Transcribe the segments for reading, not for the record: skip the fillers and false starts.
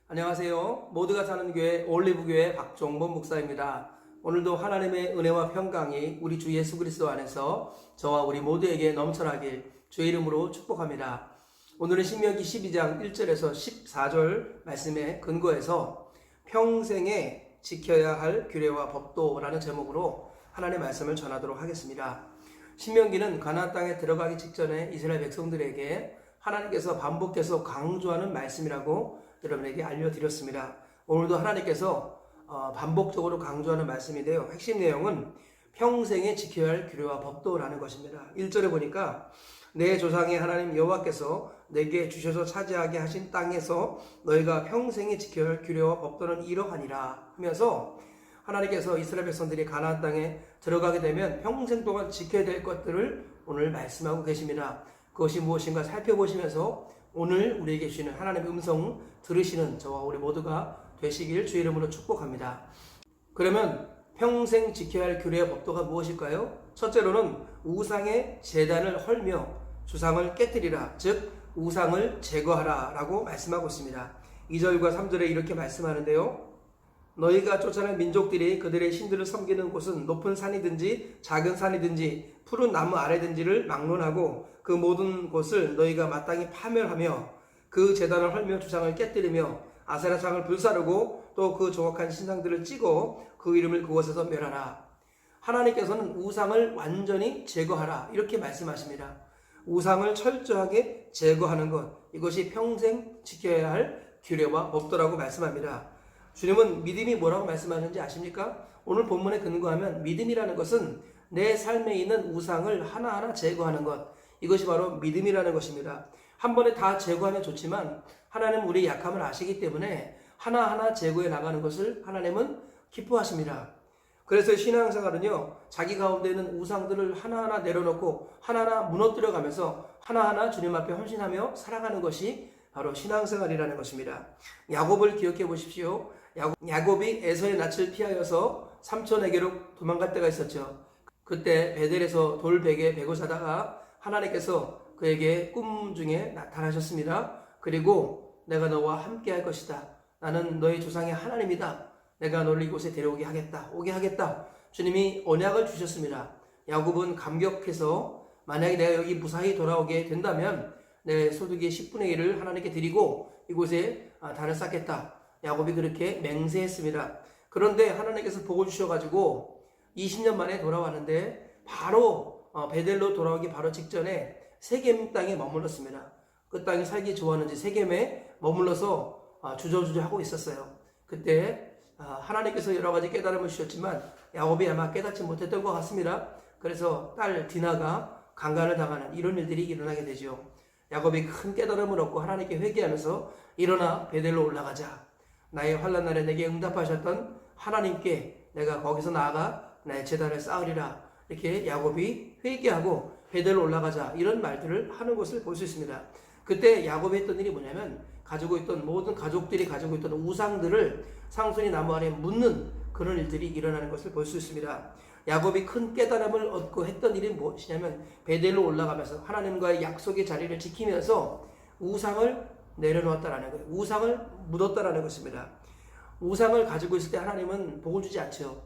안녕하세요. 모두가 사는 교회 올리브교회 박종범 목사입니다. 오늘도 하나님의 은혜와 평강이 우리 주 예수 그리스도 안에서 저와 우리 모두에게 넘쳐나길 주의 이름으로 축복합니다. 오늘은 신명기 12장 1절에서 14절 말씀에 근거해서 평생에 지켜야 할 규례와 법도라는 제목으로 하나님의 말씀을 전하도록 하겠습니다. 신명기는 가나안 땅에 들어가기 직전에 이스라엘 백성들에게 하나님께서 반복해서 강조하는 말씀이라고 여러분에게 알려드렸습니다. 오늘도 하나님께서 반복적으로 강조하는 말씀인데요. 핵심 내용은 평생에 지켜야 할 규례와 법도라는 것입니다. 1절에 보니까 내 조상의 하나님 여호와께서 내게 주셔서 차지하게 하신 땅에서 너희가 평생에 지켜야 할 규례와 법도는 이러하니라 하면서 하나님께서 이스라엘 백성들이 가나안 땅에 들어가게 되면 평생 동안 지켜야 될 것들을 오늘 말씀하고 계십니다. 그것이 무엇인가 살펴보시면서 오늘 우리에게 주시는 하나님의 음성 들으시는 저와 우리 모두가 되시길 주의 이름으로 축복합니다. 그러면 평생 지켜야 할 규례와 법도가 무엇일까요? 첫째로는 우상의 제단을 헐며 주상을 깨뜨리라, 즉 우상을 제거하라 라고 말씀하고 있습니다. 2절과 3절에 이렇게 말씀하는데요. 너희가 쫓아낸 민족들이 그들의 신들을 섬기는 곳은 높은 산이든지 작은 산이든지 푸른 나무 아래든지를 막론하고 그 모든 곳을 너희가 마땅히 파멸하며 그 제단을 헐며 주상을 깨뜨리며 아세라상을 불사르고 또 그 조각한 신상들을 찍어 그 이름을 그곳에서 멸하라. 하나님께서는 우상을 완전히 제거하라 이렇게 말씀하십니다. 우상을 철저하게 제거하는 것, 이것이 평생 지켜야 할 규례와 법도라고 말씀합니다. 주님은 믿음이 뭐라고 말씀하셨는지 아십니까? 오늘 본문에 근거하면 믿음이라는 것은 내 삶에 있는 우상을 하나하나 제거하는 것, 이것이 바로 믿음이라는 것입니다. 한 번에 다 제거하면 좋지만 하나님은 우리의 약함을 아시기 때문에 하나하나 제거해 나가는 것을 하나님은 기뻐하십니다. 그래서 신앙생활은요, 자기 가운데 있는 우상들을 하나하나 내려놓고 하나하나 무너뜨려가면서 하나하나 주님 앞에 헌신하며 살아가는 것이 바로 신앙생활이라는 것입니다. 야곱을 기억해 보십시오. 야곱이 에서의 낯을 피하여서 삼촌에게로 도망갈 때가 있었죠. 그때 베델에서 돌베개 베고 자다가 하나님께서 그에게 꿈 중에 나타나셨습니다. 그리고 내가 너와 함께 할 것이다. 나는 너의 조상의 하나님이다. 내가 너를 이곳에 데려오게 하겠다. 오게 하겠다. 주님이 언약을 주셨습니다. 야곱은 감격해서 만약에 내가 여기 무사히 돌아오게 된다면 내 소득의 10분의 1을 하나님께 드리고 이곳에 단을 쌓겠다. 야곱이 그렇게 맹세했습니다. 그런데 하나님께서 복을 주셔가지고 20년 만에 돌아왔는데 바로 베델로 돌아오기 바로 직전에 세겜 땅에 머물렀습니다. 그 땅이 살기 좋았는지 세겜에 머물러서 주저주저 하고 있었어요. 그때 하나님께서 여러 가지 깨달음을 주셨지만 야곱이 아마 깨닫지 못했던 것 같습니다. 그래서 딸 디나가 강간을 당하는 이런 일들이 일어나게 되죠. 야곱이 큰 깨달음을 얻고 하나님께 회개하면서 일어나 베델로 올라가자. 나의 환난 날에 내게 응답하셨던 하나님께 내가 거기서 나아가 나의 제단을 쌓으리라. 이렇게 야곱이 회개하고 베델로 올라가자. 이런 말들을 하는 것을 볼 수 있습니다. 그때 야곱이 했던 일이 뭐냐면 가지고 있던 모든 가족들이 가지고 있던 우상들을 상순이 나무 아래 묻는 그런 일들이 일어나는 것을 볼 수 있습니다. 야곱이 큰 깨달음을 얻고 했던 일이 무엇이냐면 베델로 올라가면서 하나님과의 약속의 자리를 지키면서 우상을 내려놓았다라는 거예요. 우상을 묻었다라는 것입니다. 우상을 가지고 있을 때 하나님은 복을 주지 않죠.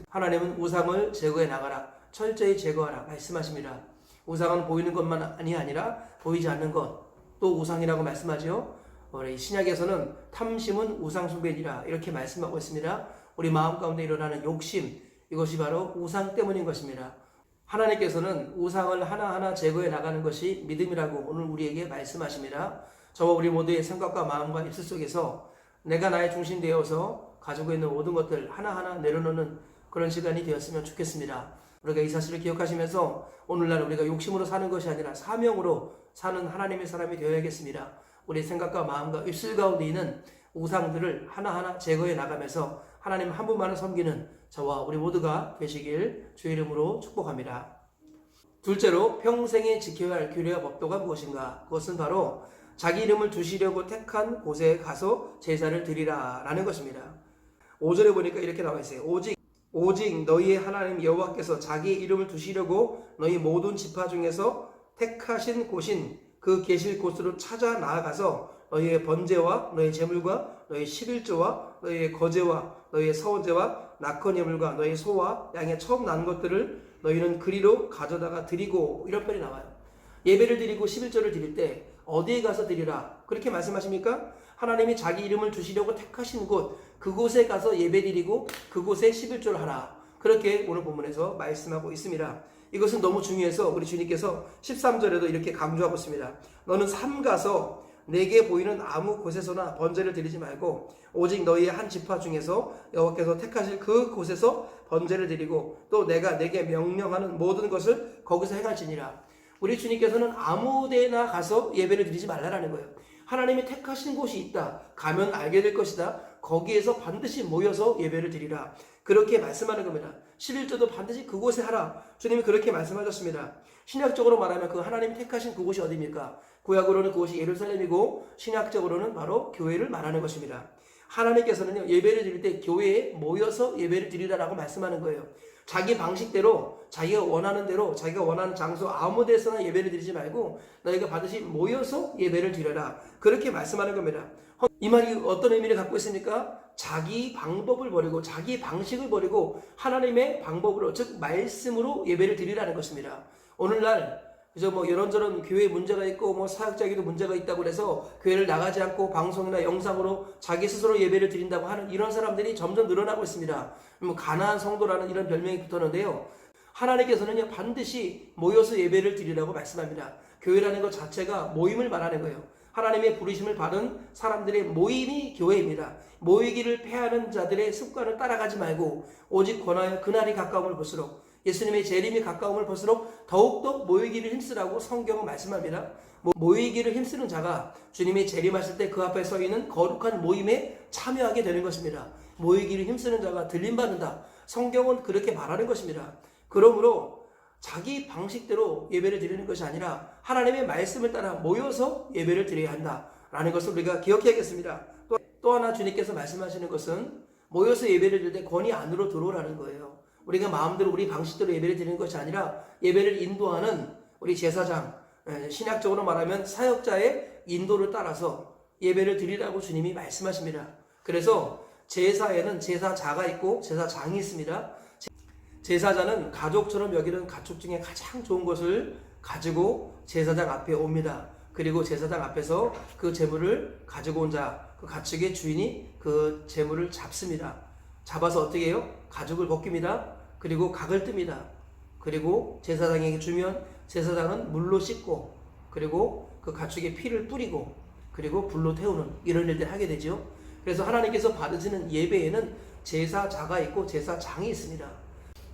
하나님은 우상을 제거해 나가라. 철저히 제거하라 말씀하십니다. 우상은 보이는 것만이 아니라 보이지 않는 것, 또 우상이라고 말씀하죠. 우리 신약에서는 탐심은 우상 숭배니라 이렇게 말씀하고 있습니다. 우리 마음 가운데 일어나는 욕심, 이것이 바로 우상 때문인 것입니다. 하나님께서는 우상을 하나하나 제거해 나가는 것이 믿음이라고 오늘 우리에게 말씀하십니다. 저와 우리 모두의 생각과 마음과 입술 속에서 내가 나의 중심 되어서 가지고 있는 모든 것들 하나하나 내려놓는 그런 시간이 되었으면 좋겠습니다. 우리가 이 사실을 기억하시면서 오늘날 우리가 욕심으로 사는 것이 아니라 사명으로 사는 하나님의 사람이 되어야겠습니다. 우리 생각과 마음과 입술 가운데 있는 우상들을 하나하나 제거해 나가면서 하나님 한 분만을 섬기는 저와 우리 모두가 되시길 주의 이름으로 축복합니다. 둘째로 평생에 지켜야 할 규례와 법도가 무엇인가? 그것은 바로 자기 이름을 두시려고 택한 곳에 가서 제사를 드리라 라는 것입니다. 5절에 보니까 이렇게 나와 있어요. 오직 너희의 하나님 여호와께서 자기 이름을 두시려고 너희 모든 지파 중에서 택하신 곳인 그 계실 곳으로 찾아 나아가서 너희의 번제와 너희의 제물과 너희의 11조와 너희의 거제와 너희의 서원제와 낙헌 예물과 너희의 소와 양의 처음 난 것들을 너희는 그리로 가져다가 드리고, 이런 편이 나와요. 예배를 드리고 11조를 드릴 때 어디에 가서 드리라 그렇게 말씀하십니까? 하나님이 자기 이름을 두시려고 택하신 곳, 그곳에 가서 예배 드리고 그곳에 11조를 하라, 그렇게 오늘 본문에서 말씀하고 있습니다. 이것은 너무 중요해서 우리 주님께서 13절에도 이렇게 강조하고 있습니다. 너는 삼가서 내게 보이는 아무 곳에서나 번제를 드리지 말고 오직 너희의 한 지파 중에서 여호와께서 택하실 그 곳에서 번제를 드리고 또 내가 내게 명령하는 모든 것을 거기서 행할지니라. 우리 주님께서는 아무 데나 가서 예배를 드리지 말라라는 거예요. 하나님이 택하신 곳이 있다. 가면 알게 될 것이다. 거기에서 반드시 모여서 예배를 드리라. 그렇게 말씀하는 겁니다. 11조도 반드시 그곳에 하라. 주님이 그렇게 말씀하셨습니다. 신약적으로 말하면 그 하나님이 택하신 그곳이 어디입니까? 구약으로는 그곳이 예루살렘이고 신약적으로는 바로 교회를 말하는 것입니다. 하나님께서는요, 예배를 드릴 때 교회에 모여서 예배를 드리라라고 말씀하는 거예요. 자기 방식대로, 자기가 원하는 대로, 자기가 원하는 장소 아무 데서나 예배를 드리지 말고 너희가 반드시 모여서 예배를 드려라, 그렇게 말씀하는 겁니다. 이 말이 어떤 의미를 갖고 있습니까? 자기 방법을 버리고 자기 방식을 버리고 하나님의 방법으로, 즉 말씀으로 예배를 드리라는 것입니다. 오늘날 그래서 이런저런 교회에 문제가 있고 사역자에게도 문제가 있다고 해서 교회를 나가지 않고 방송이나 영상으로 자기 스스로 예배를 드린다고 하는 이런 사람들이 점점 늘어나고 있습니다. 가나안 성도라는 이런 별명이 붙었는데요. 하나님께서는 반드시 모여서 예배를 드리라고 말씀합니다. 교회라는 것 자체가 모임을 말하는 거예요. 하나님의 부르심을 받은 사람들의 모임이 교회입니다. 모이기를 패하는 자들의 습관을 따라가지 말고 오직 권하여 그날이 가까움을 볼수록, 예수님의 재림이 가까움을 볼수록 더욱더 모이기를 힘쓰라고 성경은 말씀합니다. 모이기를 힘쓰는 자가 주님이 재림하실 때 그 앞에 서 있는 거룩한 모임에 참여하게 되는 것입니다. 모이기를 힘쓰는 자가 들림받는다. 성경은 그렇게 말하는 것입니다. 그러므로 자기 방식대로 예배를 드리는 것이 아니라 하나님의 말씀을 따라 모여서 예배를 드려야 한다라는 것을 우리가 기억해야겠습니다. 또 하나 주님께서 말씀하시는 것은 모여서 예배를 드릴 때 권위 안으로 들어오라는 거예요. 우리가 마음대로 우리 방식대로 예배를 드리는 것이 아니라 예배를 인도하는 우리 제사장, 신약적으로 말하면 사역자의 인도를 따라서 예배를 드리라고 주님이 말씀하십니다. 그래서 제사에는 제사자가 있고 제사장이 있습니다. 제사자는 가족처럼 여기는 가축 중에 가장 좋은 것을 가지고 제사장 앞에 옵니다. 그리고 제사장 앞에서 그 제물을 가지고 온 자, 그 가축의 주인이 그 제물을 잡습니다. 잡아서 어떻게 해요? 가죽을 벗깁니다. 그리고 각을 뜹니다. 그리고 제사장에게 주면 제사장은 물로 씻고 그리고 그 가축의 피를 뿌리고 그리고 불로 태우는 이런 일들을 하게 되죠. 그래서 하나님께서 받으시는 예배에는 제사자가 있고 제사장이 있습니다.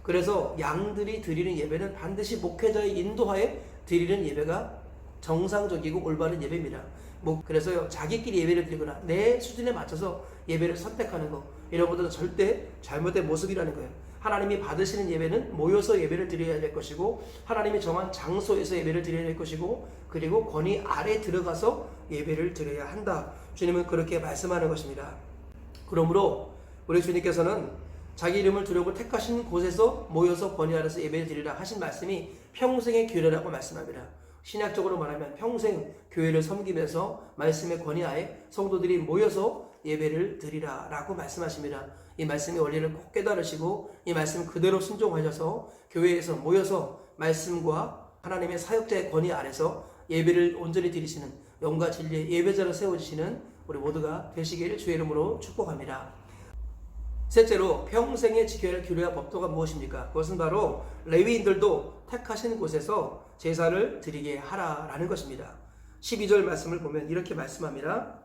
그래서 양들이 드리는 예배는 반드시 목회자의 인도하에 드리는 예배가 정상적이고 올바른 예배입니다. 그래서요, 자기끼리 예배를 드리거나 내 수준에 맞춰서 예배를 선택하는 거, 이런 것들은 절대 잘못된 모습이라는 거예요. 하나님이 받으시는 예배는 모여서 예배를 드려야 될 것이고 하나님이 정한 장소에서 예배를 드려야 될 것이고 그리고 권위 아래 들어가서 예배를 드려야 한다. 주님은 그렇게 말씀하는 것입니다. 그러므로 우리 주님께서는 자기 이름을 두려고 택하신 곳에서 모여서 권위 아래서 예배를 드리라 하신 말씀이 평생의 교회라고 말씀합니다. 신약적으로 말하면 평생 교회를 섬기면서 말씀의 권위하에 성도들이 모여서 예배를 드리라 라고 말씀하십니다. 이 말씀의 원리를 꼭 깨달으시고 이 말씀 그대로 순종하셔서 교회에서 모여서 말씀과 하나님의 사역자의 권위 아래서 예배를 온전히 드리시는 영과 진리의 예배자로 세워주시는 우리 모두가 되시기를 주의 이름으로 축복합니다. 셋째로 평생에 지켜야 할 규례와 법도가 무엇입니까? 그것은 바로 레위인들도 택하신 곳에서 제사를 드리게 하라라는 것입니다. 12절 말씀을 보면 이렇게 말씀합니다.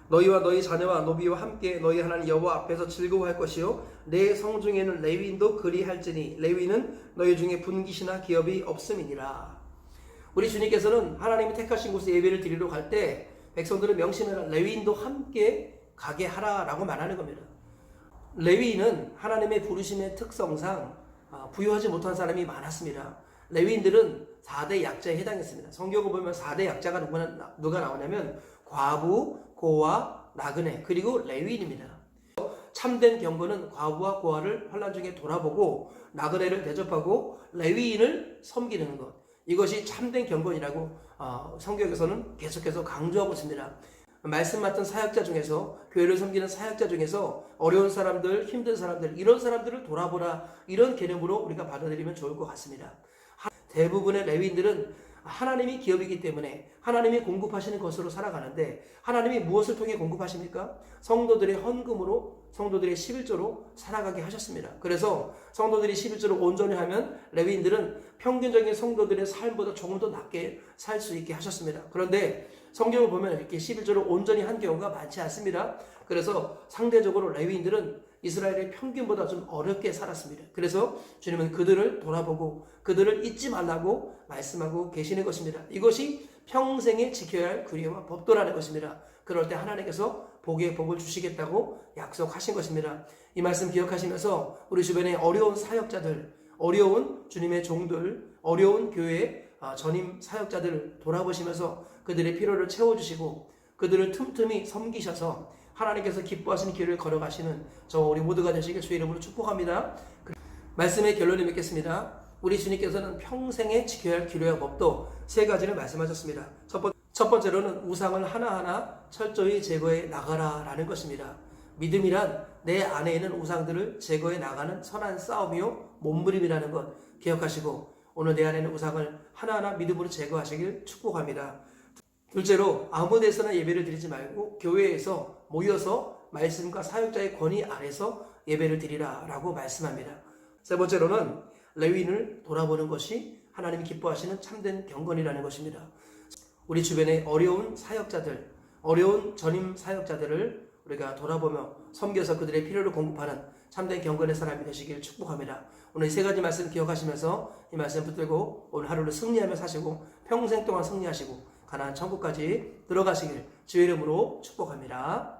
너희와 너희 자녀와 노비와 함께 너희 하나님 여호와 앞에서 즐거워할 것이요 내 성중에는 레위인도 그리할지니 레위는 너희 중에 분깃이나 기업이 없음이니라. 우리 주님께서는 하나님이 택하신 곳에 예배를 드리러 갈 때 백성들을 명심해라, 레위인도 함께 가게 하라라고 말하는 겁니다. 레위인은 하나님의 부르심의 특성상 부유하지 못한 사람이 많았습니다. 레위인들은 4대 약자에 해당했습니다. 성경을 보면 4대 약자가 누가 나오냐면 과부, 고아, 나그네, 그리고 레위인입니다. 참된 경건은 과부와 고아를 환난 중에 돌아보고 나그네를 대접하고 레위인을 섬기는 것, 이것이 참된 경건이라고 성경에서는 계속해서 강조하고 있습니다. 말씀 맡은 사역자 중에서, 교회를 섬기는 사역자 중에서 어려운 사람들, 힘든 사람들, 이런 사람들을 돌아보라, 이런 개념으로 우리가 받아들이면 좋을 것 같습니다. 대부분의 레위인들은 하나님이 기업이기 때문에 하나님이 공급하시는 것으로 살아가는데, 하나님이 무엇을 통해 공급하십니까? 성도들의 헌금으로, 성도들의 11조로 살아가게 하셨습니다. 그래서 성도들이 11조를 온전히 하면 레위인들은 평균적인 성도들의 삶보다 조금 더 낫게 살 수 있게 하셨습니다. 그런데 성경을 보면 이렇게 11조를 온전히 한 경우가 많지 않습니다. 그래서 상대적으로 레위인들은 이스라엘의 평균보다 좀 어렵게 살았습니다. 그래서 주님은 그들을 돌아보고 그들을 잊지 말라고 말씀하고 계시는 것입니다. 이것이 평생에 지켜야 할 규례와 법도라는 것입니다. 그럴 때 하나님께서 복의 복을 주시겠다고 약속하신 것입니다. 이 말씀 기억하시면서 우리 주변에 어려운 사역자들, 어려운 주님의 종들, 어려운 교회 전임 사역자들을 돌아보시면서 그들의 필요를 채워주시고 그들을 틈틈이 섬기셔서 하나님께서 기뻐하시는 길을 걸어가시는 저 우리 모두가 되시길 주의 이름으로 축복합니다. 말씀의 결론을 맺겠습니다. 우리 주님께서는 평생에 지켜야 할 규례와 법도 세 가지를 말씀하셨습니다. 첫 번째로는 우상을 하나하나 철저히 제거해 나가라라는 것입니다. 믿음이란 내 안에 있는 우상들을 제거해 나가는 선한 싸움이요 몸부림이라는 것 기억하시고 오늘 내 안에 있는 우상을 하나하나 믿음으로 제거하시길 축복합니다. 둘째로 아무 데서나 예배를 드리지 말고 교회에서 모여서 말씀과 사역자의 권위 아래서 예배를 드리라 라고 말씀합니다. 세 번째로는 레위인을 돌아보는 것이 하나님이 기뻐하시는 참된 경건이라는 것입니다. 우리 주변에 어려운 사역자들, 어려운 전임 사역자들을 우리가 돌아보며 섬겨서 그들의 필요를 공급하는 참된 경건의 사람이 되시길 축복합니다. 오늘 이 세 가지 말씀 기억하시면서 이 말씀 붙들고 오늘 하루를 승리하며 사시고 평생 동안 승리하시고 가나안 천국까지 들어가시길 주의 이름으로 축복합니다.